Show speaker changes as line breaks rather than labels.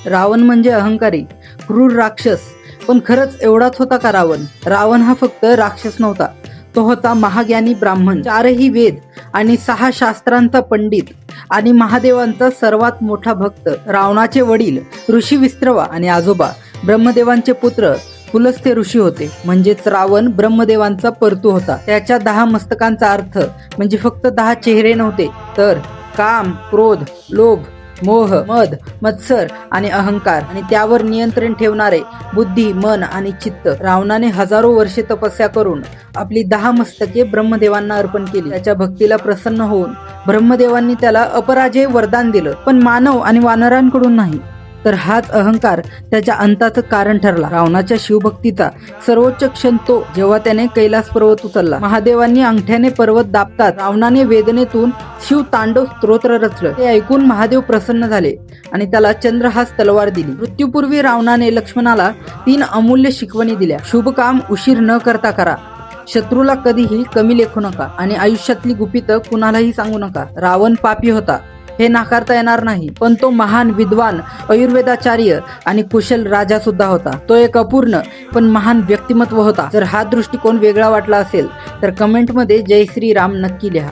रावण म्हणजे अहंकारी, क्रूर राक्षस. पण खरंच एवढाच होता का रावण? रावण हा फक्त राक्षस नव्हता, तो होता महाज्ञानी ब्राह्मण, 4ही वेद आणि 6 शास्त्रांचा पंडित आणि महादेवांचा सर्वात मोठा भक्त. रावणाचे वडील ऋषी विस्त्रवा आणि आजोबा ब्रह्मदेवांचे पुत्र पुलस्त्य ऋषी होते. म्हणजेच रावण ब्रह्मदेवांचा परतू होता. त्याच्या 10 मस्तकांचा अर्थ म्हणजे फक्त 10 चेहरे नव्हते, तर काम, क्रोध, लोभ, मोह, मद, मत्सर आणि अहंकार आणि त्यावर नियंत्रण ठेवणारे बुद्धी, मन आणि चित्त. रावणाने हजारो वर्षे तपस्या करून आपली 10 मस्तके ब्रह्मदेवांना अर्पण केली. त्याच्या भक्तीला प्रसन्न होऊन ब्रह्मदेवांनी त्याला अपराजय वरदान दिलं, पण मानव आणि वानरांकडून नाही. तर हाच अहंकार त्याच्या अंताचं कारण ठरला. रावणाच्या शिवभक्तीचा सर्वोच्च क्षण तो जेव्हा त्याने कैलास पर्वत उचलला. महादेवांनी अंगठ्याने पर्वत दाबतात रावणाने वेदनेतून शिव तांडव स्तोत्र रचलं. ते ऐकून महादेव प्रसन्न झाले आणि त्याला चंद्रहास तलवार दिली. मृत्यूपूर्वी रावणाने लक्ष्मणाला 3 अमूल्य शिकवणी दिल्या. शुभ काम उशीर न करता करा, शत्रूला कधीही कमी लेखू नका आणि आयुष्यातली गुपितं कुणालाही सांगू नका. रावण पापी होता हे नाकारता येणार नाही, पण तो महान विद्वान, आयुर्वेदाचार्य आणि कुशल राजा सुद्धा होता. तो एक अपूर्ण पण महान व्यक्तिमत्व होता. जर हा दृष्टिकोन वेगळा वाटला असेल तर कमेंटमध्ये जय श्रीराम नक्की लिहा.